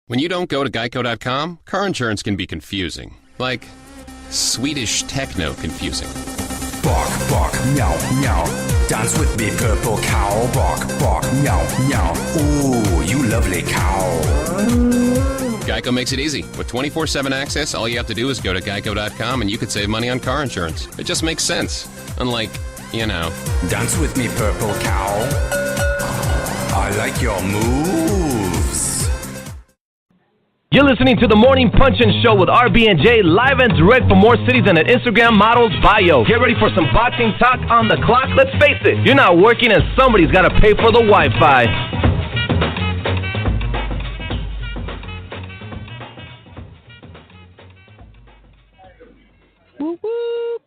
When you don't go to Geico.com, car insurance can be confusing. Like Swedish techno confusing. Bark, bark, meow, meow. Dance with me, purple cow. Bark, bark, meow, meow. Ooh, you lovely cow. Geico makes it easy. With 24/7 access, all you have to do is go to Geico.com and you could save money on car insurance. It just makes sense. Unlike, Dance with me, purple cow. I like your moves. You're listening to the Morning Punchin' Show with RB and Jae, live and direct from more cities than an Instagram model's bio. Get ready for some boxing talk on the clock. Let's face it, you're not working and somebody's got to pay for the Wi-Fi. Whoop, whoop.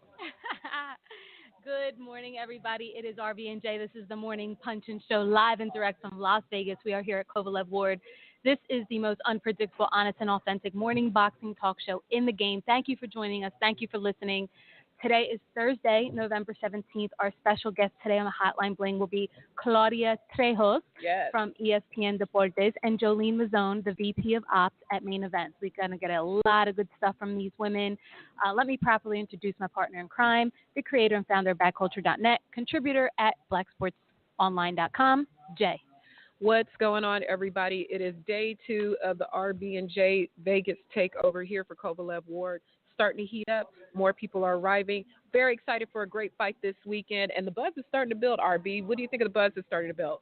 Good morning, everybody. It is RB and Jae. This is the Morning Punchin' Show, live and direct from Las Vegas. We are here at Kovalev Ward. This is the most unpredictable, honest, and authentic morning boxing talk show in the game. Thank you for joining us. Thank you for listening. Today is Thursday, November 17th. Our special guest today on the Hotline Bling will be Claudia Trejos from ESPN Deportes and Jolene Mizzone, the VP of Ops at Main Events. We're going to get a lot of good stuff from these women. Let me properly introduce my partner in crime, the creator and founder of BadCulture.net, contributor at BlackSportsOnline.com, Jae. What's going on, everybody? It is day 2 of the RB and Jae Vegas takeover here for Kovalev Ward. Starting to heat up. More people are arriving. Very excited for a great fight this weekend. And the buzz is starting to build, RB. What do you think of the buzz that's starting to build?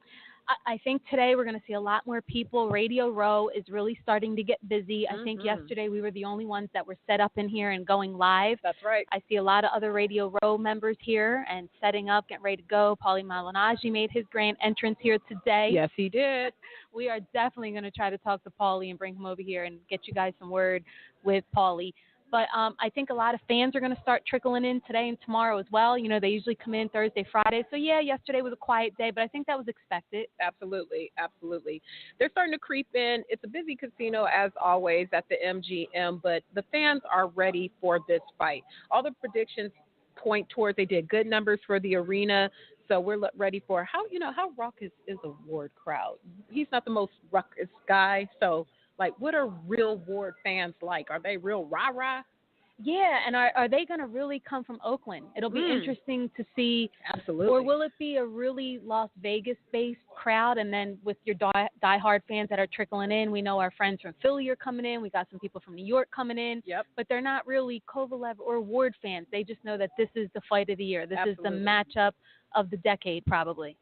I think today we're going to see a lot more people. Radio Row is really starting to get busy. I think yesterday we were the only ones that were set up in here and going live. That's right. I see a lot of other Radio Row members here and setting up, getting ready to go. Paulie Malignaggi made his grand entrance here today. Yes, he did. We are definitely going to try to talk to Paulie and bring him over here and get you guys some word with Paulie. But I think a lot of fans are going to start trickling in today and tomorrow as well. You know, they usually come in Thursday, Friday. So, yeah, yesterday was a quiet day, but I think that was expected. Absolutely, absolutely. They're starting to creep in. It's a busy casino, as always, at the MGM, but the fans are ready for this fight. All the predictions point towards they did good numbers for the arena. So we're ready for how raucous is a Ward crowd. He's not the most raucous guy, so – like, what are real Ward fans like? Are they real rah-rah? Yeah, and are they going to really come from Oakland? It'll be interesting to see. Absolutely. Or will it be a really Las Vegas-based crowd? And then with your diehard fans that are trickling in, we know our friends from Philly are coming in. We got some people from New York coming in. Yep. But they're not really Kovalev or Ward fans. They just know that this is the fight of the year. This is the matchup of the decade, probably.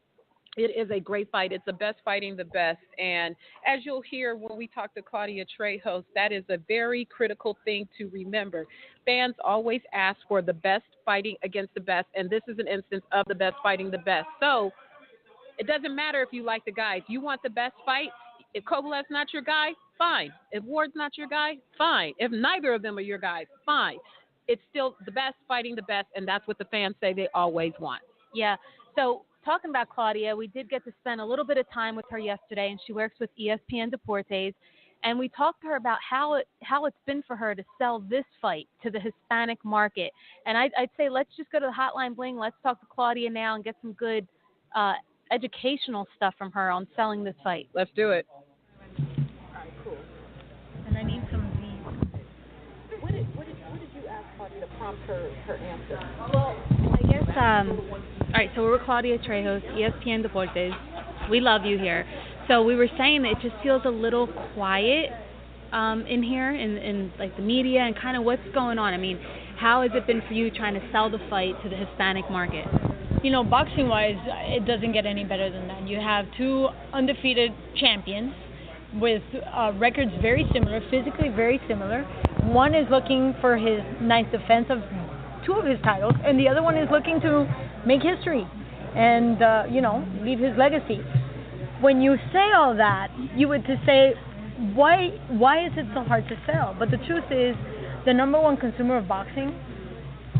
It is a great fight. It's the best fighting the best. And as you'll hear when we talk to Claudia Trejos, that is a very critical thing to remember. Fans always ask for the best fighting against the best, and this is an instance of the best fighting the best. So it doesn't matter if you like the guys. You want the best fight. If Kovalev's not your guy, fine. If Ward's not your guy, fine. If neither of them are your guys, fine. It's still the best fighting the best, and that's what the fans say they always want. Yeah. So talking about Claudia, we did get to spend a little bit of time with her yesterday, and she works with ESPN Deportes, and we talked to her about how it's been for her to sell this fight to the Hispanic market. And I'd say let's just go to the Hotline Bling. Let's talk to Claudia now and get some good educational stuff from her on selling this fight. Let's do it. All right, cool. And I need some of these. What did you ask Claudia to prompt her answer? Well, I guess all right, so we're with Claudia Trejos, ESPN Deportes. We love you here. So we were saying that it just feels a little quiet in here, in like the media, and kind of what's going on. I mean, how has it been for you trying to sell the fight to the Hispanic market? You know, boxing-wise, it doesn't get any better than that. You have 2 undefeated champions with records very similar, physically very similar. One is looking for his nice defense of 2 of his titles, and the other one is looking to make history and, leave his legacy. When you say all that, you would to say, why is it so hard to sell? But the truth is, the number one consumer of boxing,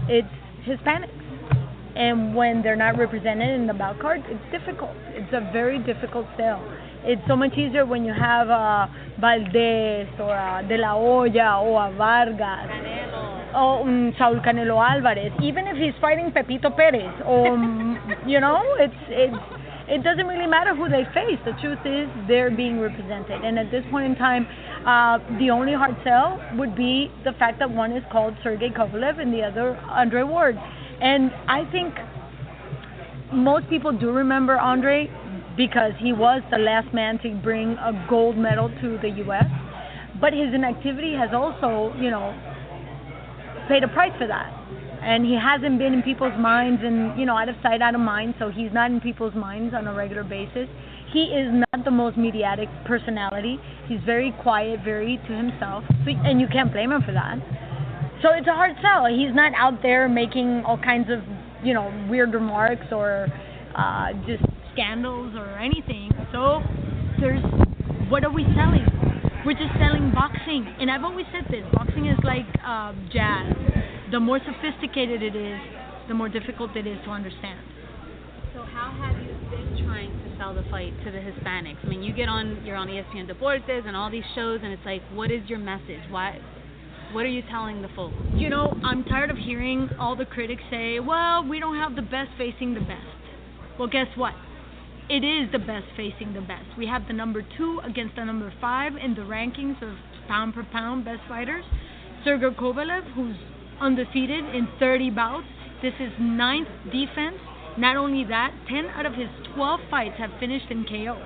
it's Hispanics. And when they're not represented in the bout card, it's difficult. It's a very difficult sell. It's so much easier when you have a Valdez or a De La Hoya or a Vargas. Or Saul Canelo Alvarez, even if he's fighting Pepito Perez, or it doesn't really matter who they face. The truth is they're being represented. And at this point in time, the only hard sell would be the fact that one is called Sergey Kovalev and the other Andre Ward. And I think most people do remember Andre because he was the last man to bring a gold medal to the U.S. But his inactivity has also, paid a price for that. And he hasn't been in people's minds and, out of sight, out of mind, so he's not in people's minds on a regular basis. He is not the most mediatic personality. He's very quiet, very to himself, and you can't blame him for that. So it's a hard sell. He's not out there making all kinds of, weird remarks or just scandals or anything. So what are we selling? We're just selling boxing. And I've always said this, boxing is like jazz. The more sophisticated it is, the more difficult it is to understand. So how have you been trying to sell the fight to the Hispanics? I mean, you're on ESPN Deportes and all these shows, and it's like, what is your message? What are you telling the folks? I'm tired of hearing all the critics say, well, we don't have the best facing the best. Well, guess what? It is the best facing the best. We have the number 2 against the number 5 in the rankings of pound per pound best fighters. Sergey Kovalev, who's undefeated in 30 bouts. This is 9th defense. Not only that, 10 out of his 12 fights have finished in KO.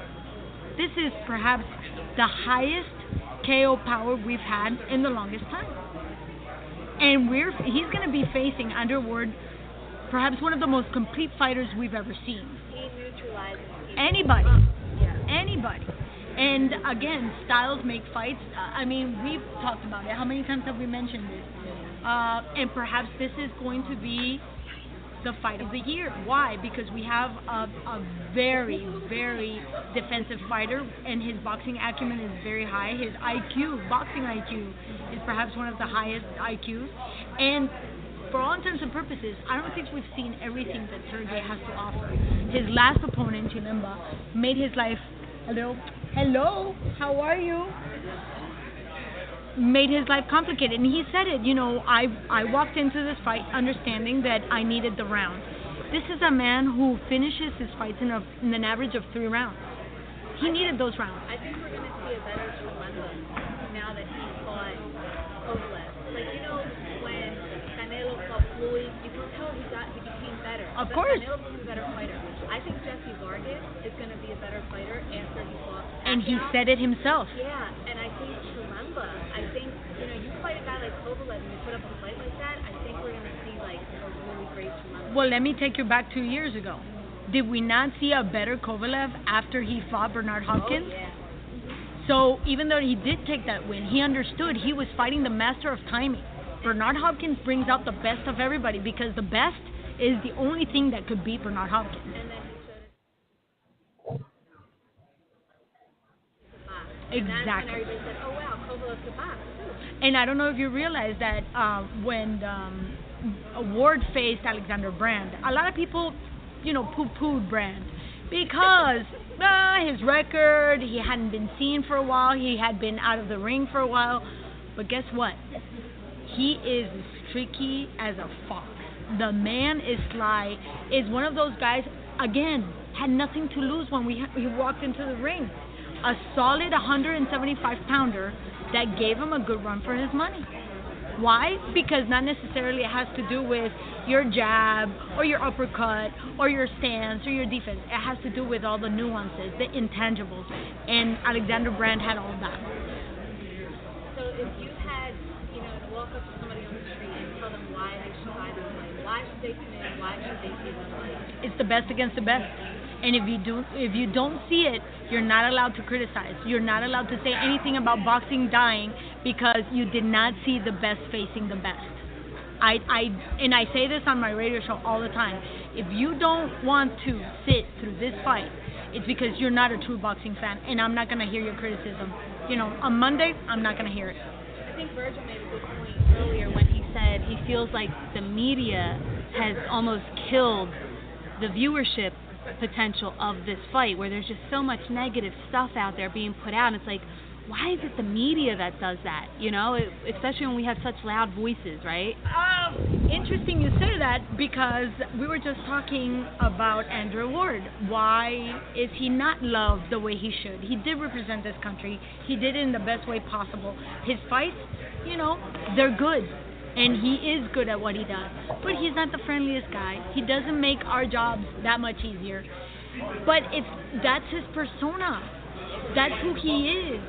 This is perhaps the highest KO power we've had in the longest time. And he's going to be facing Andre Ward, perhaps one of the most complete fighters we've ever seen. He neutralizes anybody. Anybody. And again, styles make fights. We've talked about it. How many times have we mentioned this? And perhaps this is going to be the fight of the year. Why? Because we have a very, very defensive fighter, and his boxing acumen is very high. His boxing IQ, is perhaps one of the highest IQs. And for all intents and purposes, I don't think we've seen everything that Sergey has to offer. His last opponent, Jeandra, made his life a little, hello, how are you? Made his life complicated, and he said it. I walked into this fight understanding that I needed the round. This is a man who finishes his fights in an average of 3 rounds. He needed those rounds. I think we're going to see a better Tremendo now that he fought Kovalev. When Canelo fought Floyd, you can tell he became better. Of course. Canelo was a better fighter. I think Jesse Vargas is going to be a better fighter after he fought. And he said it himself. Yeah, and I think you fight a guy like Kovalev and you put up a fight like that, I think we're going to see a really great Tremendo. Well, let me take you back 2 years ago. Did we not see a better Kovalev after he fought Bernard Hopkins? Oh, yeah. So even though he did take that win, he understood he was fighting the master of timing. Bernard Hopkins brings out the best of everybody because the best is the only thing that could beat Bernard Hopkins. And then he showed it. Exactly. And that's when everybody said, oh wow, Kovalev could box too. And I don't know if you realize that when Ward faced Alexander Brand, a lot of people, poo-pooed Brand because his record, he hadn't been seen for a while, he had been out of the ring for a while. But guess what? He is as tricky as a fox. The man is sly, is one of those guys, again, had nothing to lose when he walked into the ring. A solid 175-pounder that gave him a good run for his money. Why? Because not necessarily it has to do with your jab or your uppercut or your stance or your defense. It has to do with all the nuances, the intangibles. And Alexander Brand had all that. So if you had, to walk up to somebody on the street and tell them why they should buy this fight, why should they come in, why should they see this fight? It's the best against the best. And if you don't see it, you're not allowed to criticize. You're not allowed to say anything about boxing dying because you did not see the best facing the best. I say this on my radio show all the time. If you don't want to sit through this fight, it's because you're not a true boxing fan, and I'm not going to hear your criticism. On Monday, I'm not going to hear it. I think Virgil made a good point earlier when he said he feels like the media has almost killed the viewership potential of this fight, where there's just so much negative stuff out there being put out, and it's like, why is it the media that does that? Especially when we have such loud voices, right? Interesting you say that because we were just talking about Andrew Ward. Why is he not loved the way he should? He did represent this country. He did it in the best way possible. His fights, they're good. And he is good at what he does. But he's not the friendliest guy. He doesn't make our jobs that much easier. But that's his persona. That's who he is.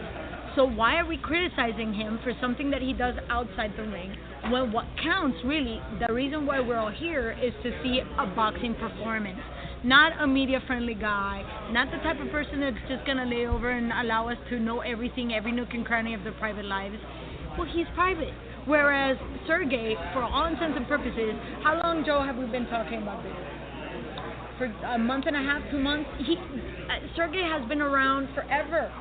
So why are we criticizing him for something that he does outside the ring? Well, what counts really, the reason why we're all here is to see a boxing performance. Not a media-friendly guy, not the type of person that's just going to lay over and allow us to know everything, every nook and cranny of their private lives. Well, he's private. Whereas Sergey, for all intents and purposes, how long, Joe, have we been talking about this? For a month and a half, 2 months? Sergey has been around forever.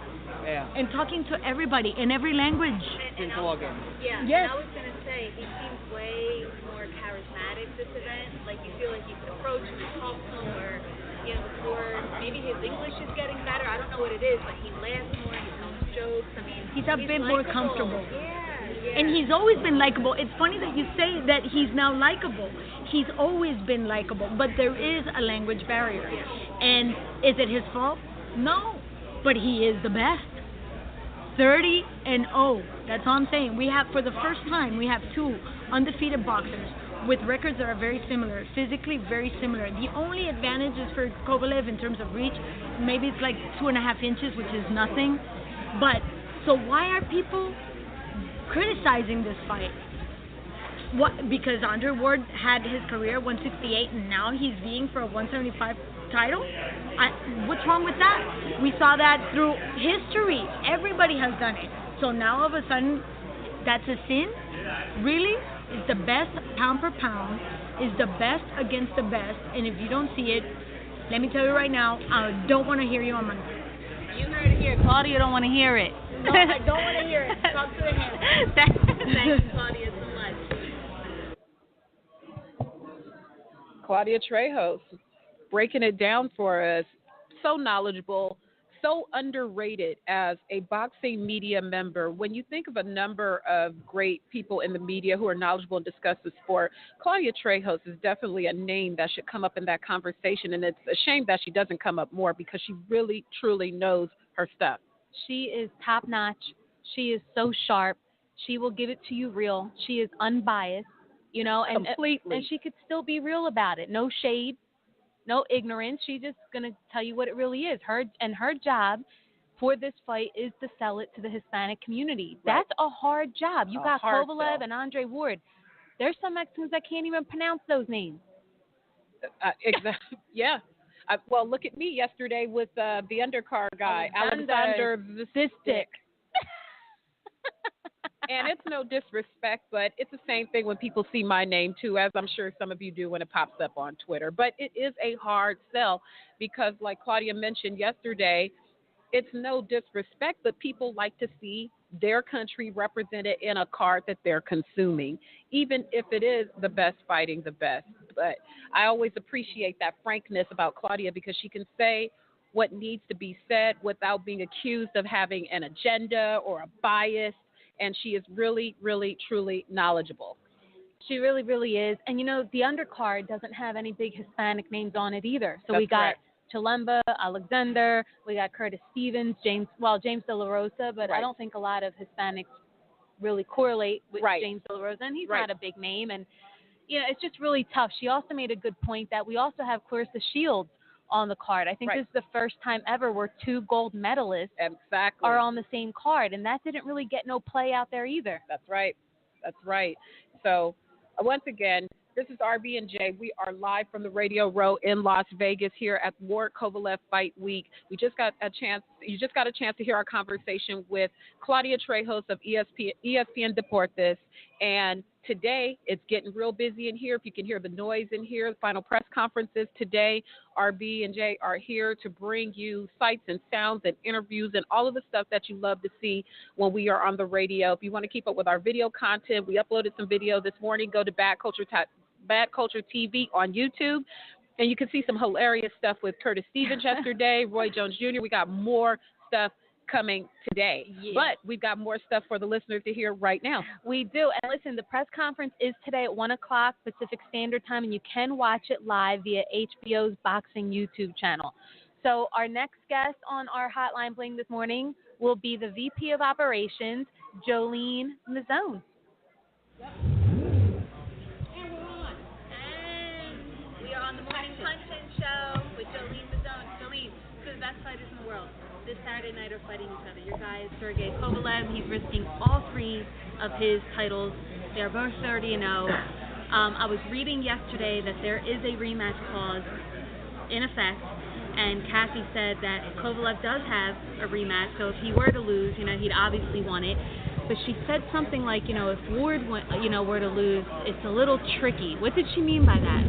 Yeah. And talking to everybody in every language. Since August. Yeah. Yes. And I was going to say, he seems way more charismatic this event. Like, you feel like you can approach him and talk to him, or, before maybe his English is getting better. I don't know what it is, but he laughs more, he tells jokes. I mean, he's a bit more comfortable. Yeah. And he's always been likable. It's funny that you say that he's now likable. He's always been likable, but there is a language barrier. And is it his fault? No, but he is the best. 30-0. That's all I'm saying. For the first time, we have 2 undefeated boxers with records that are very similar, physically very similar. The only advantage is for Kovalev in terms of reach. Maybe it's like 2.5 inches, which is nothing. But so why are people criticizing this fight? What? Because Andre Ward had his career 168, and now he's vying for a 175 title? What's wrong with that? We saw that through history. Everybody has done it. So now all of a sudden, that's a sin? Really? It's the best pound per pound, is the best against the best, and if you don't see it, let me tell you right now, I don't want to hear you on Monday. You heard it here. Claudia don't want to hear it. No, I don't want to hear it. Talk to the hand. Thanks, Claudia, so much. Claudia Trejos, breaking it down for us. So knowledgeable, so underrated as a boxing media member. When you think of a number of great people in the media who are knowledgeable and discuss the sport, Claudia Trejos is definitely a name that should come up in that conversation. And it's a shame that she doesn't come up more because she really, truly knows her stuff. She is top notch. She is so sharp. She will give it to you real. She is unbiased, and completely. And she could still be real about it. No shade, no ignorance. She's just gonna tell you what it really is. Her job for this fight is to sell it to the Hispanic community. Right. That's a hard job. You got hard Kovalev sell. and Andre Ward. There's some Mexicans that can't even pronounce those names. Exactly. Yeah. Well, look at me yesterday with the undercard guy, Alexander Vistic. And it's no disrespect, but it's the same thing when people see my name, too, as I'm sure some of you do when it pops up on Twitter. But it is a hard sell because, like Claudia mentioned yesterday, it's no disrespect, but people like to see their country represented in a card that they're consuming, even if it is the best fighting the best. But I always appreciate that frankness about Claudia because she can say what needs to be said without being accused of having an agenda or a bias. And she is really, really, truly knowledgeable. She really, really is. And, the undercard doesn't have any big Hispanic names on it either. So That's we got correct. Chilemba, Alexander, we got Curtis Stevens, James De La Rosa, but Right. I don't think a lot of Hispanics really correlate with Right. James De La Rosa, and he's Right. not a big name. And, it's just really tough. She also made a good point that we also have Clarissa Shields on the card. I think Right. this is the first time ever where 2 gold medalists Exactly. are on the same card, and that didn't really get no play out there either. That's right. That's right. So, once again, this is RB and Jae. We are live from the Radio Row in Las Vegas here at Ward Kovalev Fight Week. You just got a chance to hear our conversation with Claudia Trejos of ESPN Deportes. And today, it's getting real busy in here. If you can hear the noise in here, the final press conferences today, RB and Jae are here to bring you sights and sounds and interviews and all of the stuff that you love to see when we are on the radio. If you want to keep up with our video content, we uploaded some video this morning. Go to Bad Culture TV on YouTube, and you can see some hilarious stuff with Curtis Stevens yesterday, Roy Jones Jr. We got more stuff coming today. Yeah. But we've got more stuff for the listeners to hear right now. We do. And listen, the press conference is today at 1 o'clock Pacific Standard Time, and you can watch it live via HBO's Boxing YouTube channel. So our next guest on our Hotline Bling this morning will be the VP of Operations, Jolene Mizzone. We are on the Morning Punch-In Show with Jolene Mizzone. Jolene, two of the best fighters in the world. This Saturday night are fighting each other. Your guy is Sergey Kovalev. He's risking all three of his titles. They're both 30-0. I was reading yesterday that there is a rematch clause in effect, and Kathy said that Kovalev does have a rematch, so if he were to lose, he'd obviously won it. But she said something like, if Ward were to lose, it's a little tricky. What did she mean by that?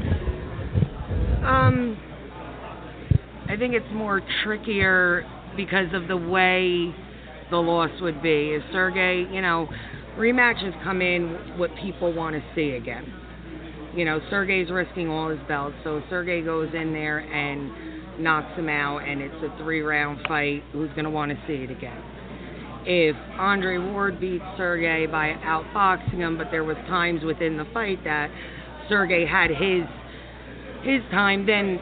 I think it's more trickier because of the way the loss would be. If Sergey, rematches come in what people want to see again. Sergey's risking all his belts, so if Sergey goes in there and knocks him out and it's a 3-round fight, who's going to want to see it again? If Andre Ward beats Sergey by outboxing him, but there was times within the fight that Sergey had his time, then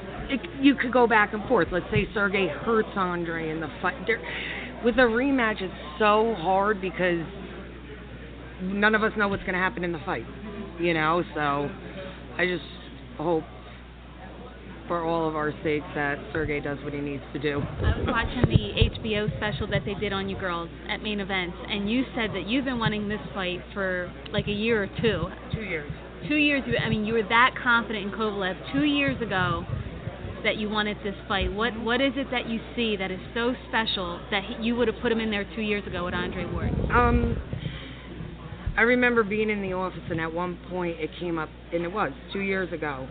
you could go back and forth. Let's say Sergey hurts Andre in the fight. With a rematch, it's so hard because none of us know what's going to happen in the fight, So I just hope for all of our sakes that Sergey does what he needs to do. I was watching the HBO special that they did on you girls at Main Events, and you said that you've been wanting this fight for like a year or two. 2 years. 2 years. I mean, you were that confident in Kovalev 2 years ago that you wanted this fight. What is it that you see that is so special that you would have put him in there 2 years ago with Andre Ward? I remember being in the office, and at one point it came up, and it was 2 years ago.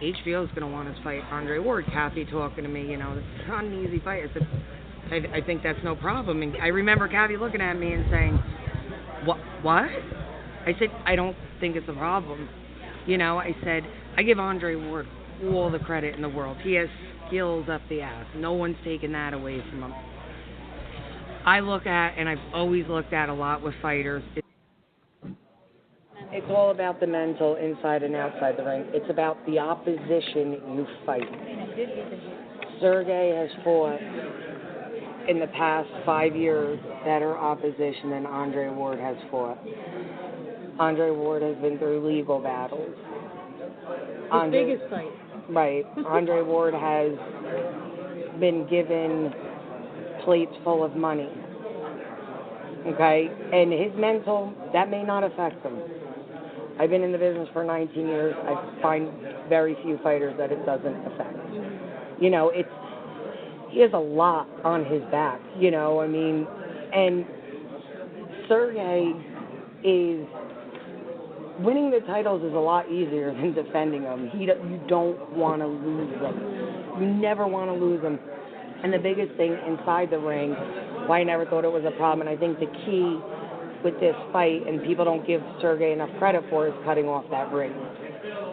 HBO's going to want us to fight Andre Ward. Kathy talking to me, it's not an easy fight. I said, I think that's no problem. And I remember Kathy looking at me and saying, what? I said, I don't think it's a problem. I said, I give Andre Ward all the credit in the world. He has skills up the ass. No one's taken that away from him. I look at, and I've always looked at a lot with fighters, it's all about the mental inside and outside the ring. It's about the opposition you fight. Sergey has fought in the past 5 years better opposition than Andre Ward has fought. Andre Ward has been through legal battles. His biggest fight. Right. Andre Ward has been given plates full of money. Okay? And his mental, that may not affect him. I've been in the business for 19 years. I find very few fighters that it doesn't affect. He has a lot on his back, and Sergey is winning the titles is a lot easier than defending them. You don't want to lose them. You never want to lose them. And the biggest thing inside the ring, why I never thought it was a problem, and I think the key with this fight, and people don't give Sergey enough credit for, is cutting off that ring.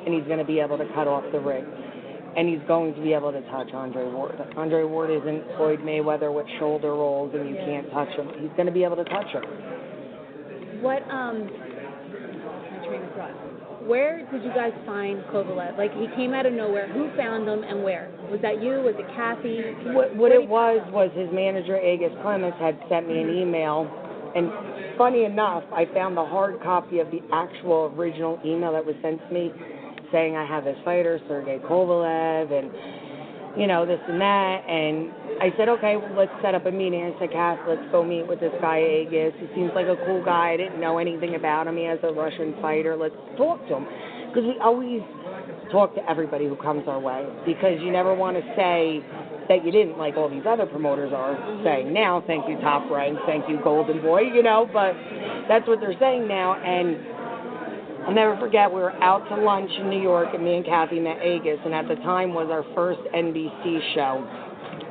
And he's going to be able to cut off the ring. And he's going to be able to touch Andre Ward. Andre Ward isn't Floyd Mayweather with shoulder rolls and you can't touch him. He's going to be able to touch him. Where did you guys find Kovalev? Like, he came out of nowhere. Who found him and where? Was that you? Was it Kathy? What it was his manager, Agus Clements, had sent me an email. And funny enough, I found the hard copy of the actual original email that was sent to me saying I have this fighter, Sergey Kovalev, and, this and that. And I said, okay, well, let's set up a meeting. I said, Kath, let's go meet with this guy, Agus. He seems like a cool guy. I didn't know anything about him. He has a Russian fighter. Let's talk to him. Because we always talk to everybody who comes our way, because you never want to say that you didn't, like all these other promoters are saying now. Thank you, Top Rank. Thank you, Golden Boy, but that's what they're saying now. And I'll never forget, we were out to lunch in New York, and me and Kathy met Agus, and at the time was our first NBC show,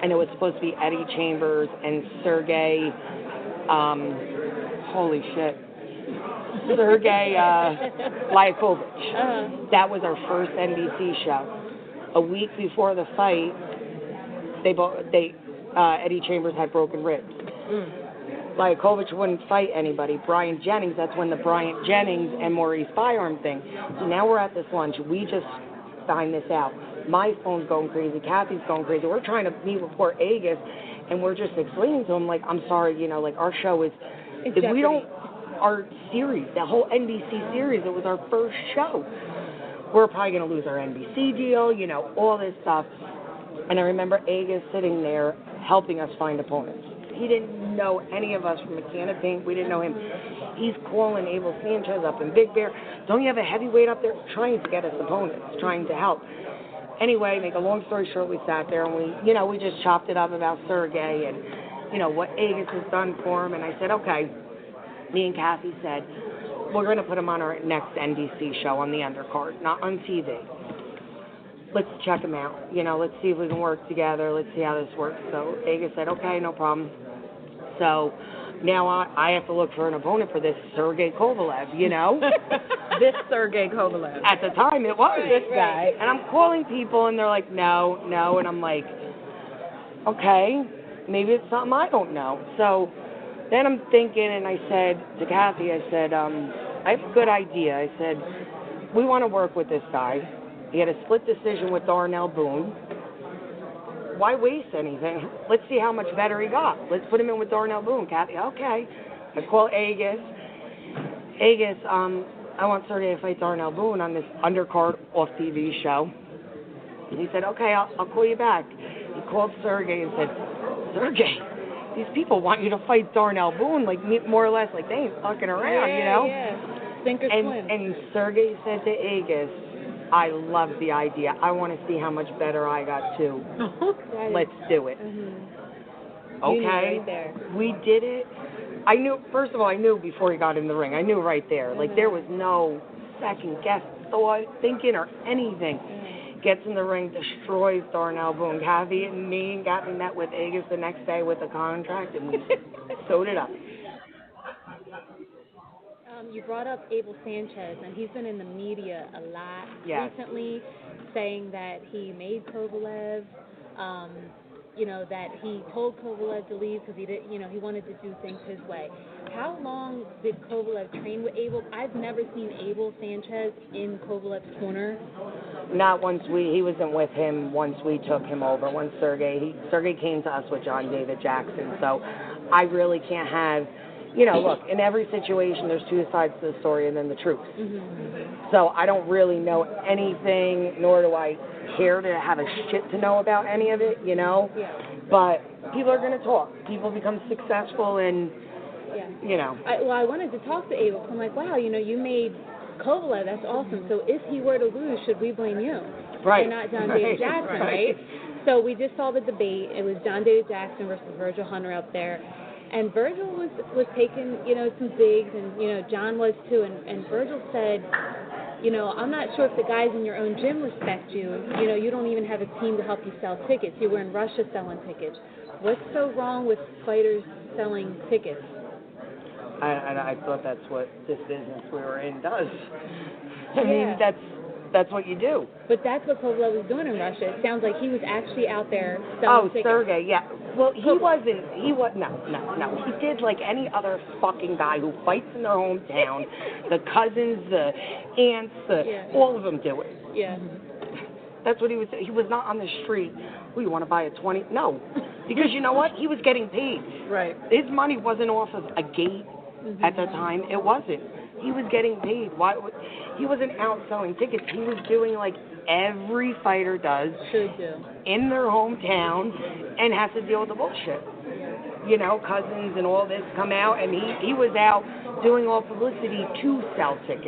and it was supposed to be Eddie Chambers and Sergey, Sergey Lyakovich. That was our first NBC show. A week before the fight, Eddie Chambers had broken ribs. Blakovic wouldn't fight anybody. Brian Jennings, that's when the Bryant Jennings and Maurice firearm thing. So now we're at this lunch. We just find this out. My phone's going crazy. Kathy's going crazy. We're trying to meet with poor Agus, and we're just explaining to him, like, I'm sorry, you know, like, our show is, if we don't, our series, the whole NBC series, it was our first show. We're probably going to lose our NBC deal, you know, all this stuff. And I remember Agus sitting there helping us find opponents. He didn't know any of us from a can of paint. We didn't know him. He's calling Abel Sanchez up in Big Bear. Don't you have a heavyweight up there? Trying to get us opponents, trying to help. Anyway, make a long story short, we sat there and we just chopped it up about Sergey and, you know, what Agus has done for him. And I said, okay. Me and Kathy said, we're going to put him on our next NBC show on the undercard, not on TV. Let's check him out. You know, let's see if we can work together. Let's see how this works. So Agus said, okay, no problem. So now I have to look for an opponent for this Sergey Kovalev, you know? This Sergey Kovalev. At the time, it was. This guy. And I'm calling people, and they're like, no. And I'm like, okay, maybe it's something I don't know. So then I'm thinking, and I said to Kathy, I said, I have a good idea. I said, we want to work with this guy. He had a split decision with Darnell Boone. Why waste anything? Let's see how much better he got. Let's put him in with Darnell Boone. Kathy, okay. I call Agus. Agus, I want Sergey to fight Darnell Boone on this undercard off-TV show. And he said, okay, I'll call you back. He called Sergey and said, Sergey, these people want you to fight Darnell Boone, like more or less, like they ain't fucking around, you know? Yeah. Sink or swim. And Sergey said to Agus, I love the idea. I want to see how much better I got too. Let's do it. Mm-hmm. Okay. Right there. We did it. I knew, first of all, I knew before he got in the ring. I knew right there. Mm-hmm. Like there was no second guess, thought, thinking, or anything. Mm-hmm. Gets in the ring, destroys Darnell Boone. Kathy and me got me met with Agus the next day with a contract, and we sewed it up. You brought up Abel Sanchez, and he's been in the media a lot recently, saying that he made Kovalev, you know, that he told Kovalev to leave because he didn't, you know, he wanted to do things his way. How long did Kovalev train with Abel? I've never seen Abel Sanchez in Kovalev's corner. Not once he wasn't with him once we took him over. Once Sergey came to us with John David Jackson, so I really can't have. You know, look, in every situation, there's two sides to the story and then the truth. Mm-hmm. So I don't really know anything, nor do I care to have a shit to know about any of it, you know? Yeah. But people are going to talk. People become successful and, you know. I wanted to talk to Abel. I'm like, wow, you know, you made Kovalev. That's awesome. So if he were to lose, should we blame you? Right. And not John David Jackson, right? So we just saw the debate. It was John David Jackson versus Virgil Hunter up there. And Virgil was taking, you know, some digs, and, you know, John was too. And Virgil said, you know, I'm not sure if the guys in your own gym respect you. You know, you don't even have a team to help you sell tickets. You were in Russia selling tickets. What's so wrong with fighters selling tickets? I thought that's what this business we were in does. I mean, that's what you do. But that's what Kovalev was doing in Russia. It sounds like he was actually out there selling tickets. Oh, Sergey, yeah. Well, he was, no. He did like any other fucking guy who fights in their hometown. The cousins, the aunts, all of them do it. Yeah. That's what he was. He was not on the street. Oh, you want to buy a 20? No. Because you know what? He was getting paid. Right. His money wasn't off of a gate at the time. It wasn't. He was getting paid. He wasn't out selling tickets. He was doing like every fighter does in their hometown and has to deal with the bullshit. You know, cousins and all this come out, and he was out doing all publicity to sell tickets.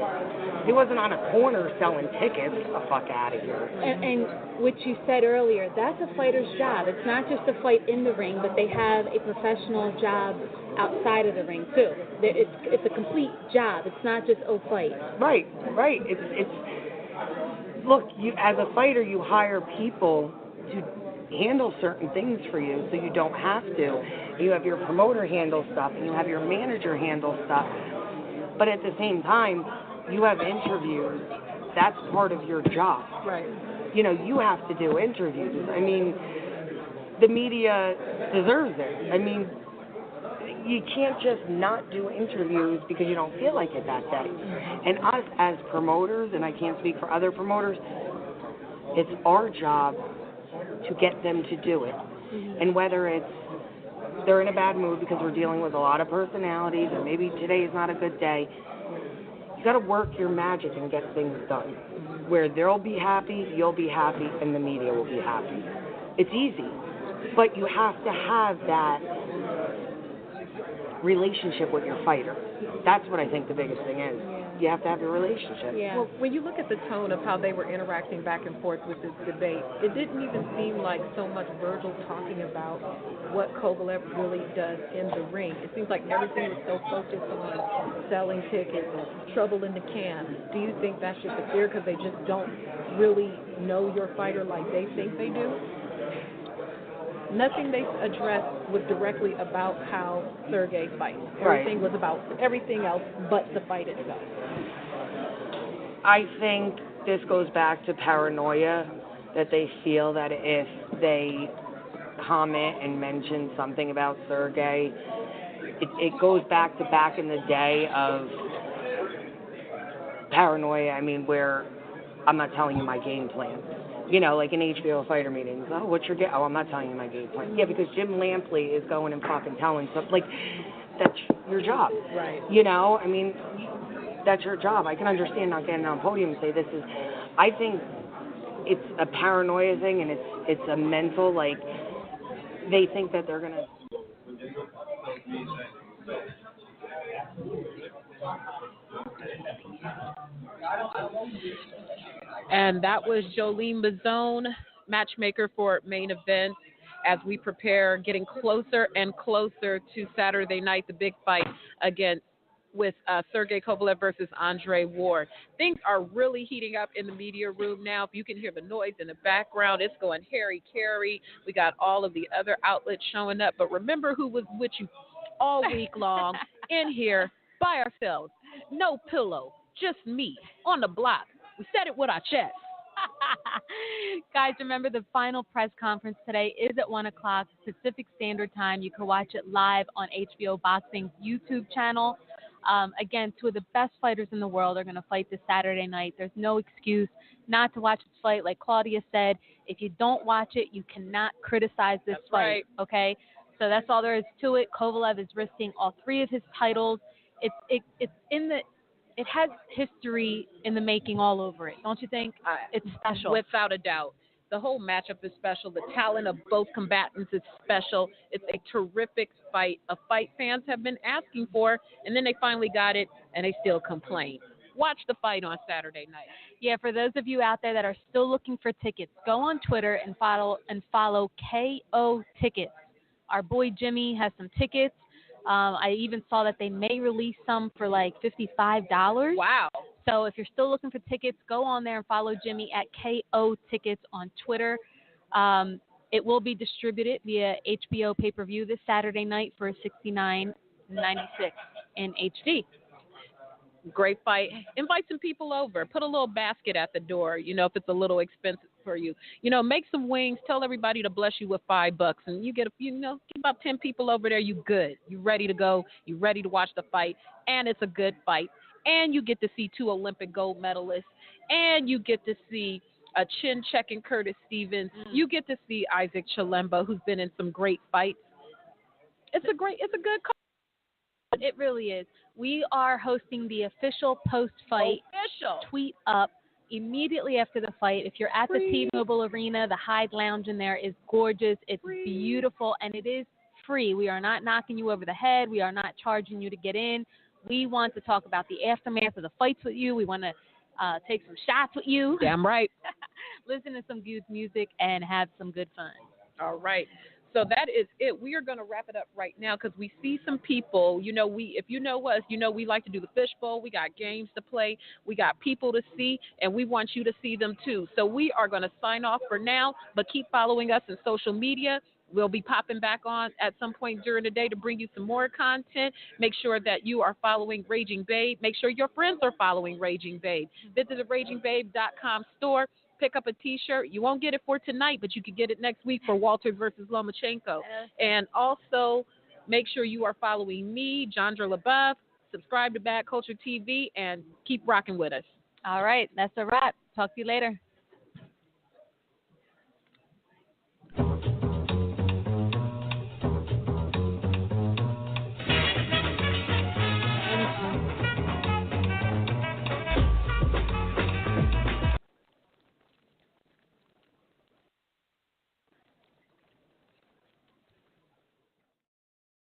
He wasn't on a corner selling tickets. Get the fuck out of here. And what you said earlier, that's a fighter's job. It's not just a fight in the ring, but they have a professional job outside of the ring too. It's a complete job. It's not just fight. Right. It's look. You as a fighter, you hire people to handle certain things for you, so you don't have to. You have your promoter handle stuff, and you have your manager handle stuff. But at the same time, you have interviews. That's part of your job. Right. You know, you have to do interviews. I mean, the media deserves it. I mean, you can't just not do interviews because you don't feel like it that day. And us as promoters, and I can't speak for other promoters, it's our job to get them to do it. And whether it's they're in a bad mood because we're dealing with a lot of personalities, or maybe today is not a good day, you got to work your magic and get things done. Where they'll be happy, you'll be happy, and the media will be happy. It's easy, but you have to have that relationship with your fighter. That's what I think the biggest thing is. You have to have a relationship. Yeah. Well, when you look at the tone of how they were interacting back and forth with this debate, it didn't even seem like so much Virgil talking about what Kovalev really does in the ring. It seems like everything was so focused on selling tickets and trouble in the camp. Do you think that's just a fear because they just don't really know your fighter like they think they do? Nothing they addressed was directly about how Sergey fights. Everything was about everything else but the fight itself. I think this goes back to paranoia, that they feel that if they comment and mention something about Sergey, it goes back in the day of paranoia, I mean, where I'm not telling you my game plan. You know, like in HBO fighter meetings. Oh, what's your game? Oh, I'm not telling you my game plan. Yeah, because Jim Lampley is going and fucking telling something. Like, that's your job. Right. You know, I mean, that's your job. I can understand not getting on podium and say this is. I think it's a paranoia thing, and it's a mental, like, they think that they're gonna. And that was Jolene Mizzone, matchmaker for Main Event, as we prepare, getting closer and closer to Saturday night, the big fight against with Sergey Kovalev versus Andre Ward. Things are really heating up in the media room now. If you can hear the noise in the background, it's going Harry Carey. We got all of the other outlets showing up. But remember who was with you all week long in here by ourselves. No pillow, just me on the block. We said it with our chest. Guys, remember the final press conference today is at 1 o'clock Pacific Standard Time. You can watch it live on HBO Boxing's YouTube channel. Again, two of the best fighters in the world are going to fight this Saturday night. There's no excuse not to watch this fight. Like Claudia said, if you don't watch it, you cannot criticize this fight, right. Okay? So that's all there is to it. Kovalev is risking all three of his titles. It has history in the making all over it, don't you think? It's special. Without a doubt. The whole matchup is special. The talent of both combatants is special. It's a terrific fight, a fight fans have been asking for, and then they finally got it, and they still complain. Watch the fight on Saturday night. Yeah, for those of you out there that are still looking for tickets, go on Twitter and follow KO Tickets. Our boy Jimmy has some tickets. I even saw that they may release some for like $55. Wow. So if you're still looking for tickets, go on there and follow Jimmy at KO Tickets on Twitter. It will be distributed via HBO pay-per-view this Saturday night for $69.96 in HD. Great fight. Invite some people over. Put a little basket at the door, if it's a little expensive for you. Make some wings. Tell everybody to bless you with $5. And you get, about 10 people over there, you good. You ready to go. You ready to watch the fight. And it's a good fight. And you get to see 2 Olympic gold medalists. And you get to see a chin-checking Curtis Stevens. You get to see Isaac Chilemba, who's been in some great fights. It's a good call. It really is. We are hosting the official post-fight tweet up immediately after the fight. If you're at the T-Mobile Arena, the Hyde Lounge in there is gorgeous. It's beautiful, and it is free. We are not knocking you over the head. We are not charging you to get in. We want to talk about the aftermath of the fights with you. We want to take some shots with you. Damn right. Listen to some good music and have some good fun. All right. So that is it. We are going to wrap it up right now because we see some people. If you know us, we like to do the fishbowl. We got games to play. We got people to see, and we want you to see them too. So we are going to sign off for now, but keep following us on social media. We'll be popping back on at some point during the day to bring you some more content. Make sure that you are following Raging Babe. Make sure your friends are following Raging Babe. Visit the RagingBabe.com store. Pick up a T-shirt. You won't get it for tonight, but you could get it next week for Walters versus Lomachenko. And also Make sure you are following me, Jeandra LaBeouf. Subscribe to Bad Culture TV and keep rocking with us. All right. That's a wrap. Talk to you later.